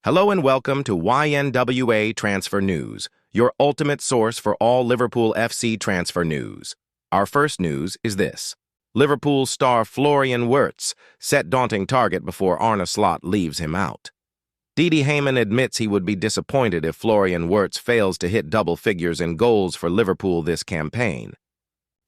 Hello and welcome to YNWA Transfer News, your ultimate source for all Liverpool FC transfer news. Our first news is this. Liverpool star Florian Wirtz set daunting target before Arne Slot leaves him out. Didi Hamann admits he would be disappointed if Florian Wirtz fails to hit double figures in goals for Liverpool this campaign.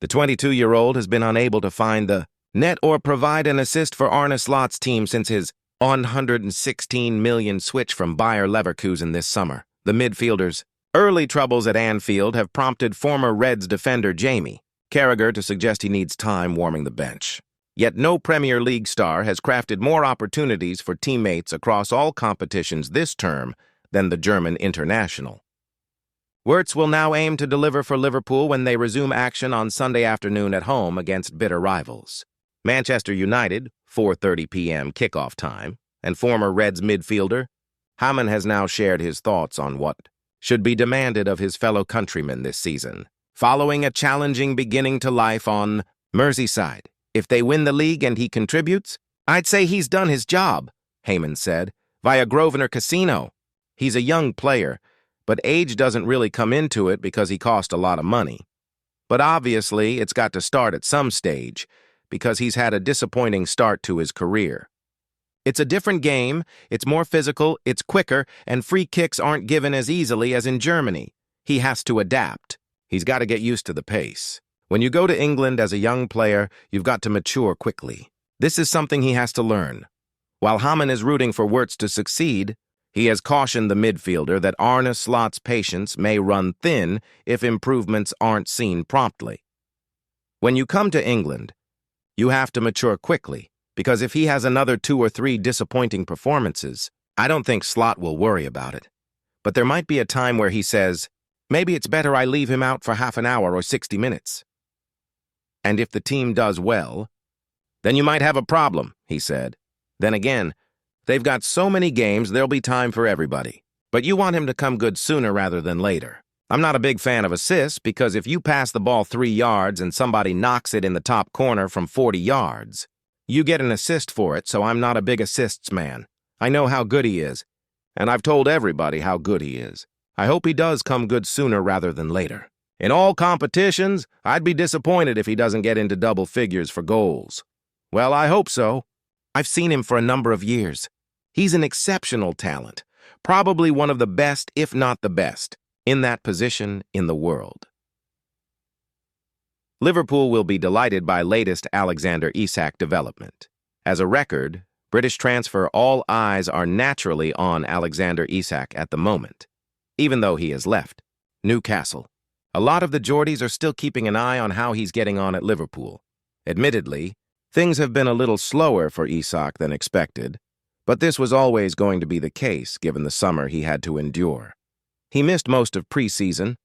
The 22-year-old has been unable to find the net or provide an assist for Arne Slot's team since his 116 million switch from Bayer Leverkusen this summer. The midfielder's early troubles at Anfield have prompted former Reds defender Jamie Carragher to suggest he needs time warming the bench. Yet no Premier League star has crafted more opportunities for teammates across all competitions this term than the German international. Wirtz will now aim to deliver for Liverpool when they resume action on Sunday afternoon at home against bitter rivals. Manchester United, 4:30 p.m. kickoff time, and former Reds midfielder Hamann has now shared his thoughts on what should be demanded of his fellow countrymen this season. Following a challenging beginning to life on Merseyside, if they win the league and he contributes, I'd say he's done his job, Hamann said, via Grosvenor Casino. He's a young player, but age doesn't really come into it because he cost a lot of money. But obviously, it's got to start at some stage, because he's had a disappointing start to his career. It's a different game, it's more physical, it's quicker, and free kicks aren't given as easily as in Germany. He has to adapt. He's got to get used to the pace. When you go to England as a young player, you've got to mature quickly. This is something he has to learn. While Hamann is rooting for Wirtz to succeed, he has cautioned the midfielder that Arne Slot's patience may run thin if improvements aren't seen promptly. When you come to England, you have to mature quickly, because if he has another 2 or 3 disappointing performances, I don't think Slot will worry about it. But there might be a time where he says, maybe it's better I leave him out for half an hour or 60 minutes. And if the team does well, then you might have a problem, he said. Then again, they've got so many games, there'll be time for everybody. But you want him to come good sooner rather than later. I'm not a big fan of assists because if you pass the ball 3 yards and somebody knocks it in the top corner from 40 yards, you get an assist for it, so I'm not a big assists man. I know how good he is, and I've told everybody how good he is. I hope he does come good sooner rather than later. In all competitions, I'd be disappointed if he doesn't get into double figures for goals. Well, I hope so. I've seen him for a number of years. He's an exceptional talent, probably one of the best, if not the best, in that position in the world. Liverpool will be delighted by latest Alexander Isak development. As a record, British transfer, all eyes are naturally on Alexander Isak at the moment, even though he has left Newcastle. A lot of the Geordies are still keeping an eye on how he's getting on at Liverpool. Admittedly, things have been a little slower for Isak than expected, but this was always going to be the case given the summer he had to endure. He missed most of preseason,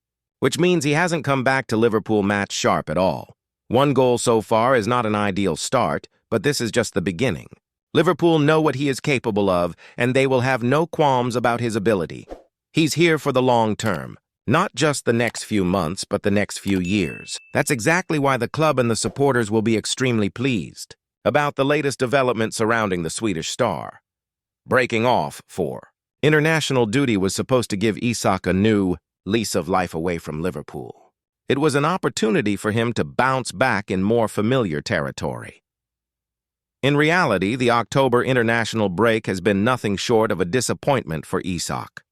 which means he hasn't come back to Liverpool match sharp at all. 1 goal so far is not an ideal start, but this is just the beginning. Liverpool know what he is capable of, and they will have no qualms about his ability. He's here for the long term, not just the next few months, but the next few years. That's exactly why the club and the supporters will be extremely pleased about the latest development surrounding the Swedish star. Breaking off for international duty was supposed to give Isak a new lease of life away from Liverpool. It was an opportunity for him to bounce back in more familiar territory. In reality, the October international break has been nothing short of a disappointment for Isak.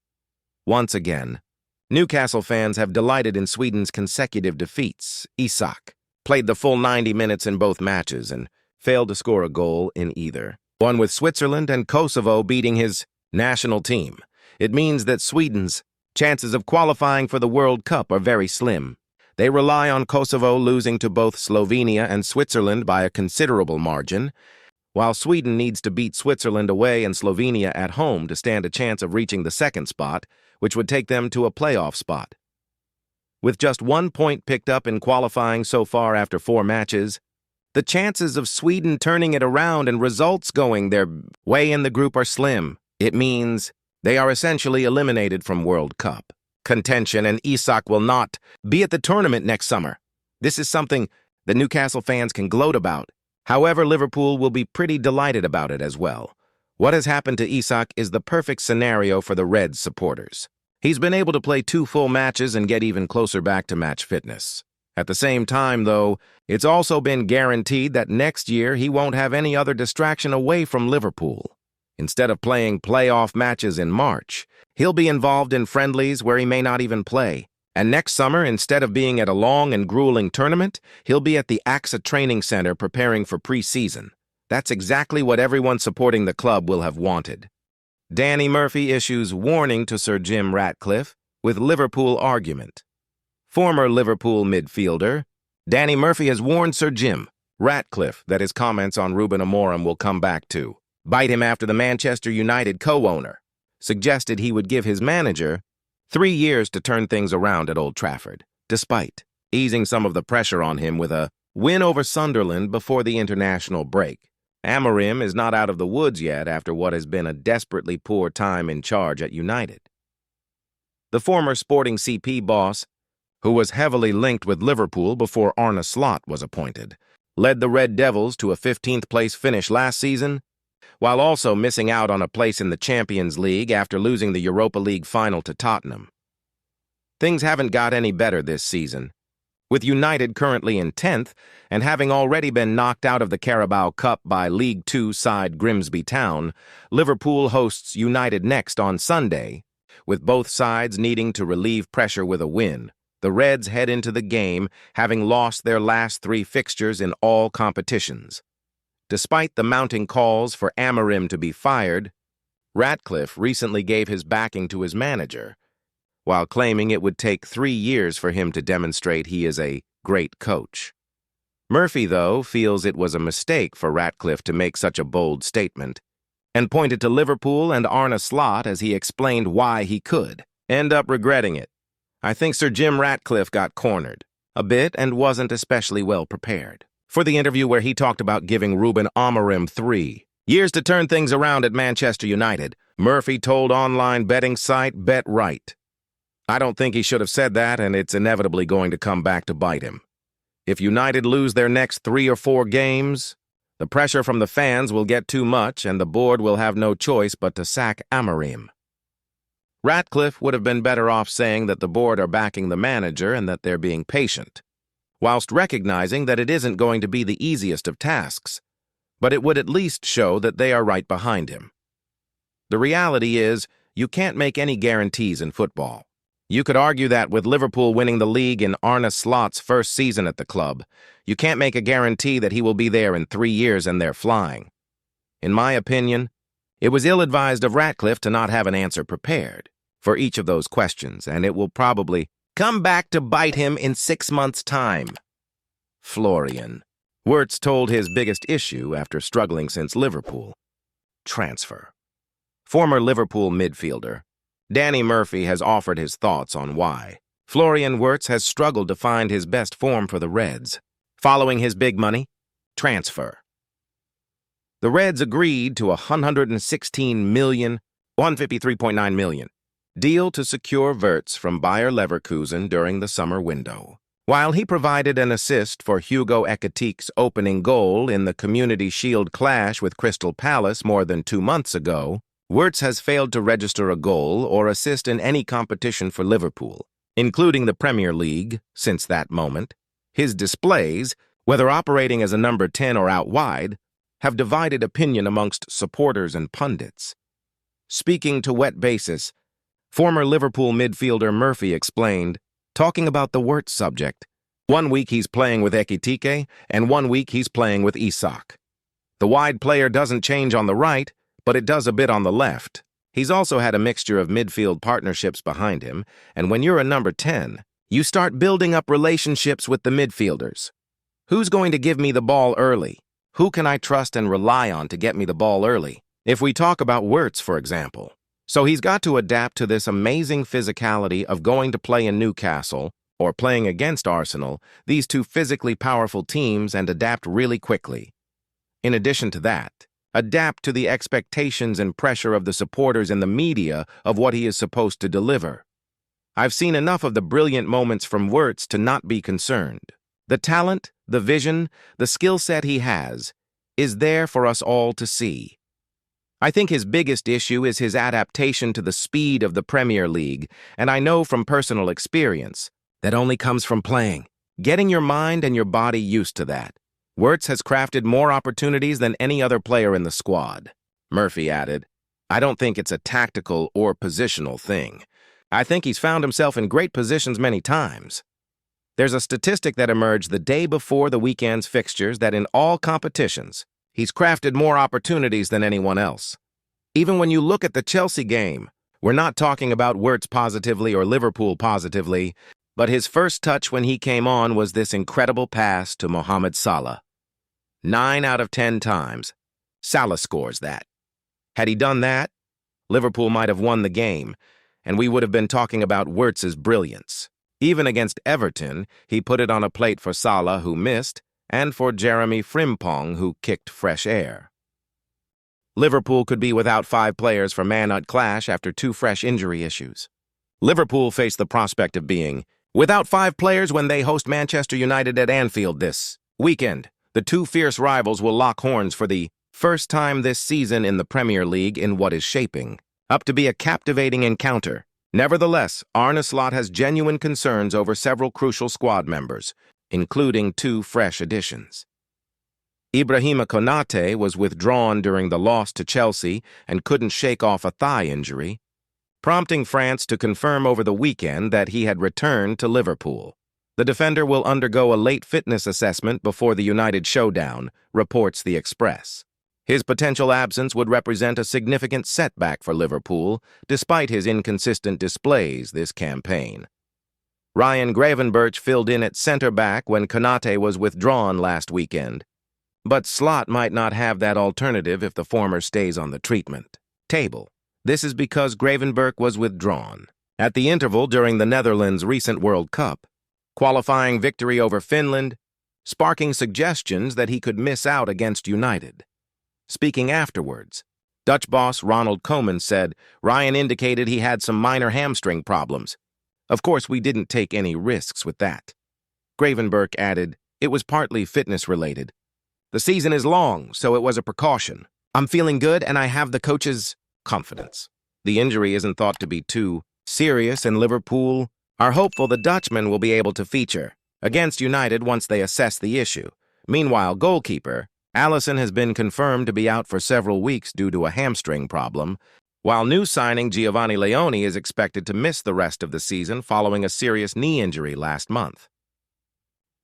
Once again, Newcastle fans have delighted in Sweden's consecutive defeats. Isak played the full 90 minutes in both matches and failed to score a goal in either. One with Switzerland and Kosovo beating his national team. It means that Sweden's chances of qualifying for the World Cup are very slim. They rely on Kosovo losing to both Slovenia and Switzerland by a considerable margin, while Sweden needs to beat Switzerland away and Slovenia at home to stand a chance of reaching the second spot, which would take them to a playoff spot. With just 1 point picked up in qualifying so far after 4 matches, the chances of Sweden turning it around and results going their way in the group are slim. It means they are essentially eliminated from World Cup contention, and Isak will not be at the tournament next summer. This is something the Newcastle fans can gloat about. However, Liverpool will be pretty delighted about it as well. What has happened to Isak is the perfect scenario for the Reds supporters. He's been able to play 2 full matches and get even closer back to match fitness. At the same time, though, it's also been guaranteed that next year he won't have any other distraction away from Liverpool. Instead of playing playoff matches in March, he'll be involved in friendlies where he may not even play. And next summer, instead of being at a long and grueling tournament, he'll be at the AXA training center preparing for pre-season. That's exactly what everyone supporting the club will have wanted. Danny Murphy issues warning to Sir Jim Ratcliffe with Liverpool argument. Former Liverpool midfielder Danny Murphy has warned Sir Jim Ratcliffe that his comments on Ruben Amorim will come back to bite him after the Manchester United co-owner suggested he would give his manager 3 years to turn things around at Old Trafford, despite easing some of the pressure on him with a win over Sunderland before the international break. Amorim is not out of the woods yet after what has been a desperately poor time in charge at United. The former Sporting CP boss, who was heavily linked with Liverpool before Arne Slot was appointed, led the Red Devils to a 15th place finish last season, while also missing out on a place in the Champions League after losing the Europa League final to Tottenham. Things haven't got any better this season. With United currently in 10th and having already been knocked out of the Carabao Cup by League Two side Grimsby Town, Liverpool hosts United next on Sunday. With both sides needing to relieve pressure with a win, the Reds head into the game having lost their last 3 fixtures in all competitions. Despite the mounting calls for Amorim to be fired, Ratcliffe recently gave his backing to his manager, while claiming it would take 3 years for him to demonstrate he is a great coach. Murphy, though, feels it was a mistake for Ratcliffe to make such a bold statement, and pointed to Liverpool and Arne Slot as he explained why he could end up regretting it. I think Sir Jim Ratcliffe got cornered a bit and wasn't especially well prepared for the interview where he talked about giving Ruben Amorim 3 years to turn things around at Manchester United. Murphy told online betting site Bet Right, "I don't think he should have said that, and it's inevitably going to come back to bite him. If United lose their next 3 or 4 games, the pressure from the fans will get too much and the board will have no choice but to sack Amorim." Ratcliffe would have been better off saying that the board are backing the manager and that they're being patient, whilst recognizing that it isn't going to be the easiest of tasks, but it would at least show that they are right behind him. The reality is, you can't make any guarantees in football. You could argue that with Liverpool winning the league in Arne Slot's first season at the club, you can't make a guarantee that he will be there in 3 years and they're flying. In my opinion, it was ill-advised of Ratcliffe to not have an answer prepared for each of those questions, and it will probably come back to bite him in 6 months' time. Florian Wirtz told his biggest issue after struggling since Liverpool: transfer. Former Liverpool midfielder Danny Murphy has offered his thoughts on why Florian Wirtz has struggled to find his best form for the Reds, following his big money transfer. The Reds agreed to a $153.9 million deal to secure Wirtz from Bayer Leverkusen during the summer window. While he provided an assist for Hugo Ekitique's opening goal in the Community Shield clash with Crystal Palace more than 2 months ago, Wirtz has failed to register a goal or assist in any competition for Liverpool, including the Premier League, since that moment. His displays, whether operating as a number 10 or out wide, have divided opinion amongst supporters and pundits. Speaking to Wet Basis, former Liverpool midfielder Murphy explained, talking about the Wirtz subject: "1 week he's playing with Ekitike, and 1 week he's playing with Isak. The wide player doesn't change on the right, but it does a bit on the left. He's also had a mixture of midfield partnerships behind him, and when you're a number 10, you start building up relationships with the midfielders. Who's going to give me the ball early? Who can I trust and rely on to get me the ball early?" If we talk about Wirtz, for example. So he's got to adapt to this amazing physicality of going to play in Newcastle or playing against Arsenal, these 2 physically powerful teams, and adapt really quickly. In addition to that, adapt to the expectations and pressure of the supporters and the media of what he is supposed to deliver. I've seen enough of the brilliant moments from Wirtz to not be concerned. The talent, the vision, the skill set he has is there for us all to see. I think his biggest issue is his adaptation to the speed of the Premier League, and I know from personal experience that only comes from playing. Getting your mind and your body used to that. Wirtz has crafted more opportunities than any other player in the squad. Murphy added, I don't think it's a tactical or positional thing. I think he's found himself in great positions many times. There's a statistic that emerged the day before the weekend's fixtures that in all competitions, he's crafted more opportunities than anyone else. Even when you look at the Chelsea game, we're not talking about Wirtz positively or Liverpool positively, but his first touch when he came on was this incredible pass to Mohamed Salah. 9 out of 10 times, Salah scores that. Had he done that, Liverpool might have won the game, and we would have been talking about Wirtz's brilliance. Even against Everton, he put it on a plate for Salah, who missed, and for Jeremy Frimpong, who kicked fresh air. Liverpool could be without 5 players for man-ut clash after 2 fresh injury issues. Liverpool faced the prospect of being without 5 players when they host Manchester United at Anfield this weekend. The 2 fierce rivals will lock horns for the first time this season in the Premier League in what is shaping up to be a captivating encounter. Nevertheless, Arne Slot has genuine concerns over several crucial squad members, including 2 fresh additions. Ibrahima Konate was withdrawn during the loss to Chelsea and couldn't shake off a thigh injury, prompting France to confirm over the weekend that he had returned to Liverpool. The defender will undergo a late fitness assessment before the United showdown, reports The Express. His potential absence would represent a significant setback for Liverpool, despite his inconsistent displays this campaign. Ryan Gravenberch filled in at centre-back when Konate was withdrawn last weekend, but Slot might not have that alternative if the former stays on the treatment table. This is because Gravenberch was withdrawn at the interval during the Netherlands' recent World Cup, qualifying victory over Finland, sparking suggestions that he could miss out against United. Speaking afterwards, Dutch boss Ronald Koeman said Ryan indicated he had some minor hamstring problems. Of course, we didn't take any risks with that. Gravenberch added, it was partly fitness-related. The season is long, so it was a precaution. I'm feeling good and I have the coach's confidence. The injury isn't thought to be too serious, and Liverpool are hopeful the Dutchman will be able to feature against United once they assess the issue. Meanwhile, goalkeeper Alisson has been confirmed to be out for several weeks due to a hamstring problem, while new signing Giovanni Leone is expected to miss the rest of the season following a serious knee injury last month.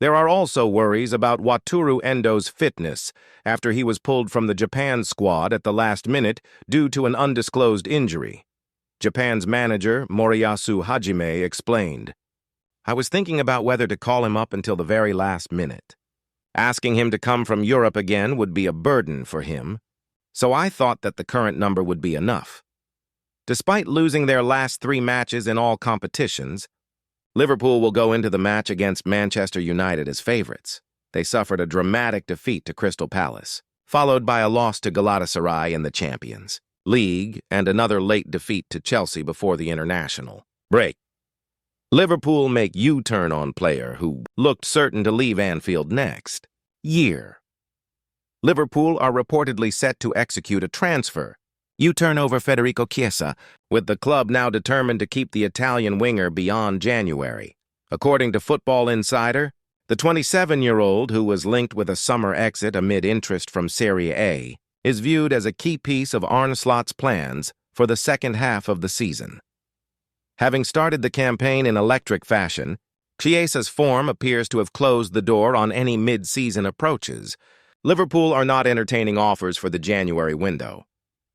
There are also worries about Wataru Endo's fitness after he was pulled from the Japan squad at the last minute due to an undisclosed injury. Japan's manager, Moriyasu Hajime, explained, I was thinking about whether to call him up until the very last minute. Asking him to come from Europe again would be a burden for him, so I thought that the current number would be enough. Despite losing their last 3 matches in all competitions, Liverpool will go into the match against Manchester United as favourites. They suffered a dramatic defeat to Crystal Palace, followed by a loss to Galatasaray in the Champions League and another late defeat to Chelsea before the international break. Liverpool make U-turn on player who looked certain to leave Anfield next year. Liverpool are reportedly set to execute a transfer U-turn over Federico Chiesa, with the club now determined to keep the Italian winger beyond January. According to Football Insider, the 27-year-old, who was linked with a summer exit amid interest from Serie A, is viewed as a key piece of Arne Slot's plans for the second half of the season. Having started the campaign in electric fashion, Chiesa's form appears to have closed the door on any mid-season approaches. Liverpool are not entertaining offers for the January window.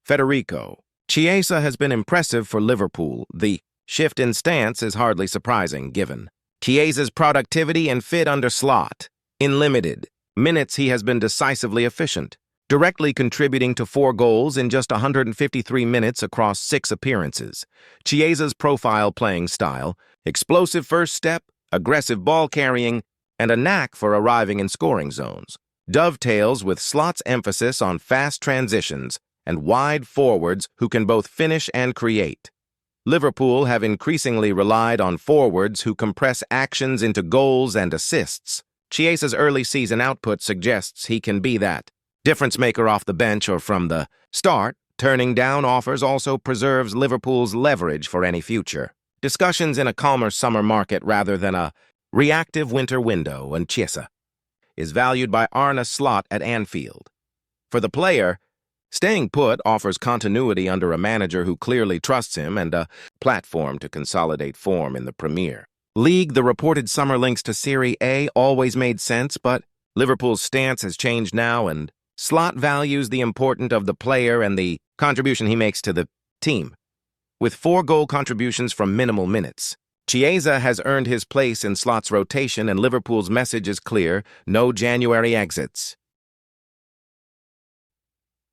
Federico Chiesa has been impressive for Liverpool. The shift in stance is hardly surprising, given Chiesa's productivity and fit under Slot. In limited minutes, he has been decisively efficient, directly contributing to 4 goals in just 153 minutes across 6 appearances. Chiesa's profile playing style, explosive first step, aggressive ball carrying, and a knack for arriving in scoring zones dovetails with Slot's emphasis on fast transitions and wide forwards who can both finish and create. Liverpool have increasingly relied on forwards who compress actions into goals and assists. Chiesa's early season output suggests he can be that difference maker off the bench or from the start Turning down offers also preserves Liverpool's leverage for any future discussions in a calmer summer market rather than a reactive winter window, and Chiesa is valued by Arne Slot at Anfield. For the player, staying put offers continuity under a manager who clearly trusts him and a platform to consolidate form in the Premier League. The reported summer links to Serie A always made sense, but Liverpool's stance has changed now, and Slot values the importance of the player and the contribution he makes to the team. With 4 goal contributions from minimal minutes, Chiesa has earned his place in Slot's rotation, and Liverpool's message is clear: no January exits.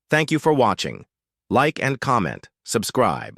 Thank you for watching. Like and comment, subscribe.